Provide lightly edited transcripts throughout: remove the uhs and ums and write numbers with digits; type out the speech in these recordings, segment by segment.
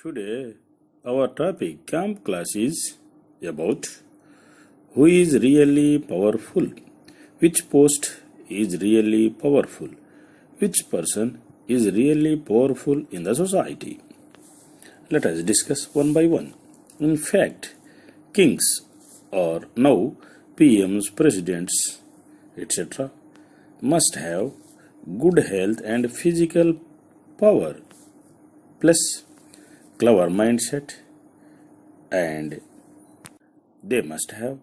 Today, our topic camp class is about who is really powerful, which post is really powerful, which person is really powerful in the society. Let us discuss one by one. In fact, kings or now PMs, presidents, etc., must have good health and physical power plus clever mindset, and they must have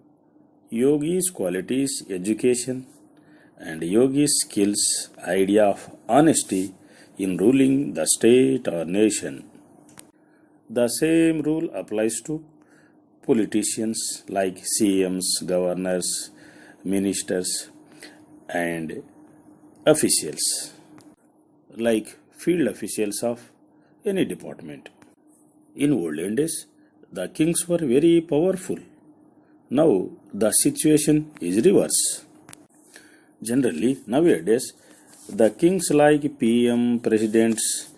yogi's qualities, education, and yogi's skills, idea of honesty in ruling the state or nation. The same rule applies to politicians like CMs, governors, ministers, and officials like field officials of any department. In olden days, the kings were very powerful. Now, the situation is reverse. Generally, nowadays, the kings like PM, presidents,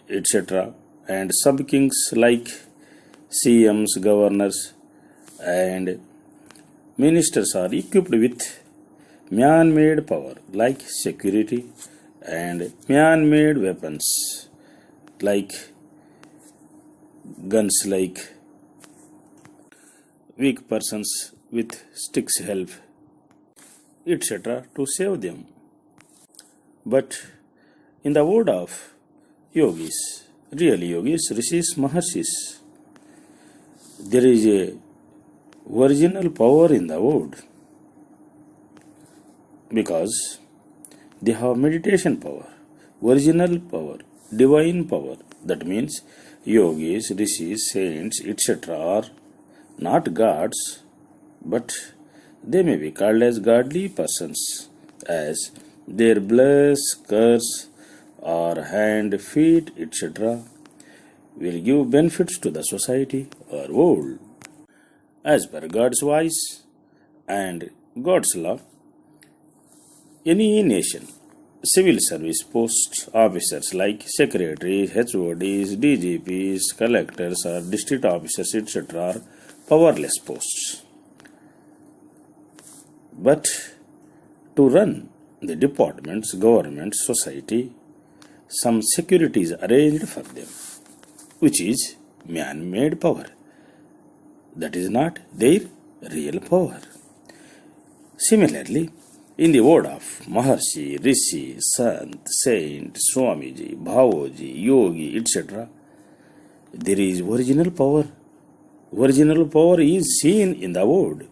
etc., and sub kings like CMs, governors, and ministers are equipped with man made power like security and man made weapons like guns, like weak persons with sticks help, etc., to save them. But in the word of yogis, real yogis, rishis, maharshis, there is a original power in the word because they have meditation power, original power, divine power. That means yogis, rishis, saints, etc. are not gods, but they may be called as godly persons, as their bless, curse, or hand, feet, etc. will give benefits to the society or world. As per God's voice and God's law, any nation, civil service post officers like secretaries, HODs, DGPs, collectors or district officers, etc. are powerless posts. But to run the departments, government, society, some security is arranged for them, which is man-made power. That is not their real power. Similarly, in the word of Maharshi, Rishi, Sant, Saint, Swamiji, Bhavoji, Yogi, etc., there is original power. Original power is seen in the word.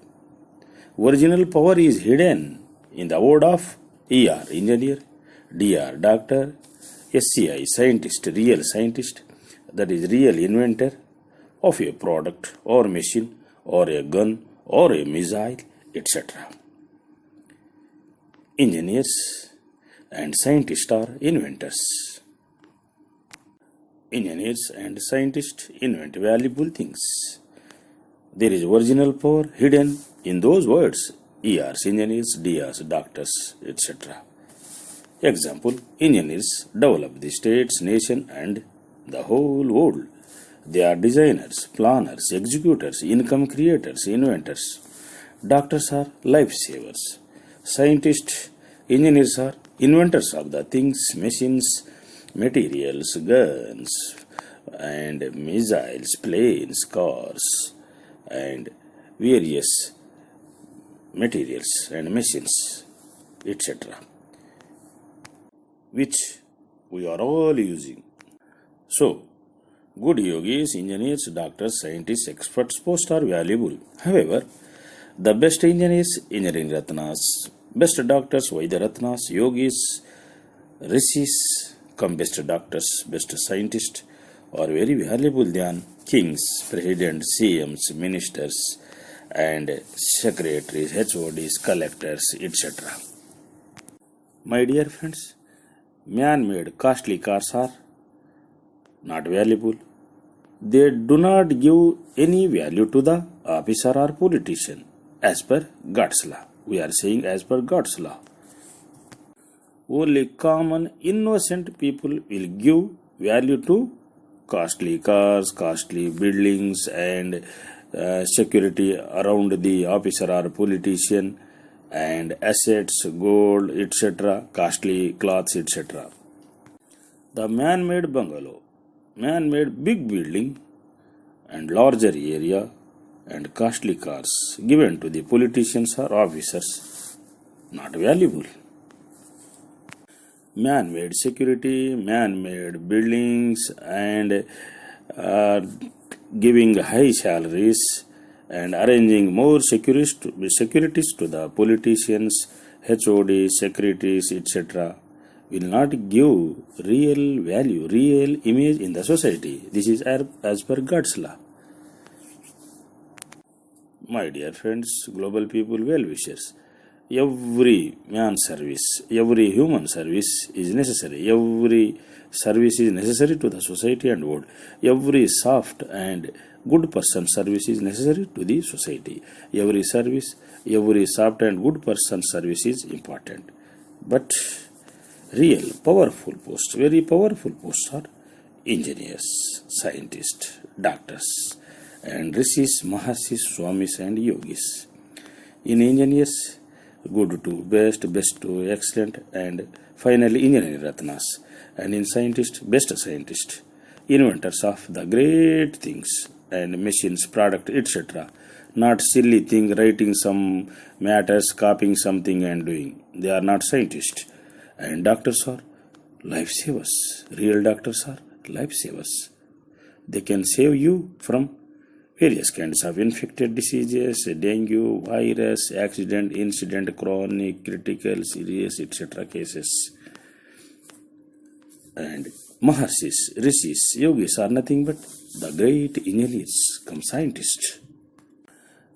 Original power is hidden in the word of ER, engineer, DR, doctor, SCI, scientist, real scientist, that is real inventor of a product or machine or a gun or a missile, etc. Engineers and scientists are inventors. Engineers and scientists invent valuable things. There is original power hidden in those words, ERs, engineers, DRs, doctors, etc. Example, engineers develop the states, nation, and the whole world. They are designers, planners, executors, income creators, inventors. Doctors are lifesavers. Scientists, engineers are inventors of the things, machines, materials, guns, and missiles, planes, cars, and various materials and machines, etc., which we are all using. So, good yogis, engineers, doctors, scientists, experts posts are valuable. However, the best engineers, engineering ratnas, best doctors, Vaidya ratnas, yogis, rishis, best doctors, best scientists are very valuable than kings, presidents, CMs, ministers, and secretaries, HODs, collectors, etc. My dear friends, man-made costly cars are not valuable. They do not give any value to the officer or politician as per God's law. We are saying as per God's law. Only common innocent people will give value to costly cars, costly buildings, and security around the officer or politician, and assets, gold, etc., costly clothes, etc. The man-made bungalow, man-made big building, and larger area, and costly cars given to the politicians or officers, not valuable. Man-made security, man-made buildings, and uh, giving high salaries and arranging more securities to the politicians, HOD, secretaries, etc. will not give real value, real image in the society. This is as per God's law. My dear friends, global people, well-wishers, every man service, every human service is necessary. Every service is necessary to the society and world. Every soft and good person service is necessary to the society. Every service, every soft and good person service is important. But real powerful posts, very powerful posts are engineers, scientists, doctors, and rishis, maharshis, swamis, and yogis. In engineers, good to best, best to excellent, and finally engineering ratnas. And in scientists, best scientist, inventors of the great things and machines, product, etc. Not silly thing, writing some matters, copying something and doing. They are not scientists. And doctors are lifesavers. Real doctors are lifesavers. They can save you from various kinds of infected diseases, dengue, virus, accident, incident, chronic, critical, serious, etc. cases. And maharshis, rishis, yogis are nothing but the great engineers come scientists.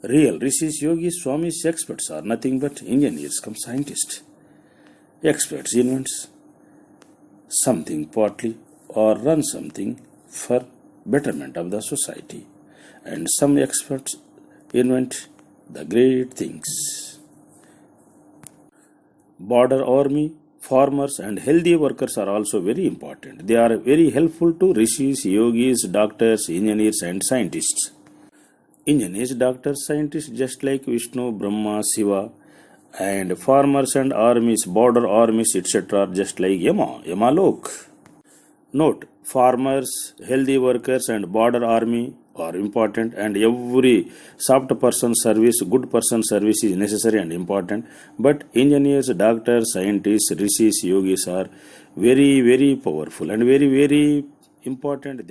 Real rishis, yogis, swamis, experts are nothing but engineers come scientists. Experts invents something partly or run something for betterment of the society. And some experts invent the great things. Border army, farmers, and healthy workers are also very important. They are very helpful to rishis, yogis, doctors, engineers, and scientists. Engineers, doctors, scientists, just like Vishnu, Brahma, Shiva, and farmers and armies, border armies, etc., just like Yamalok. Note, farmers, healthy workers, and border army are important, and every soft person service, good person service is necessary and important. But engineers, doctors, scientists, rishis, yogis are very, very powerful and very, very important.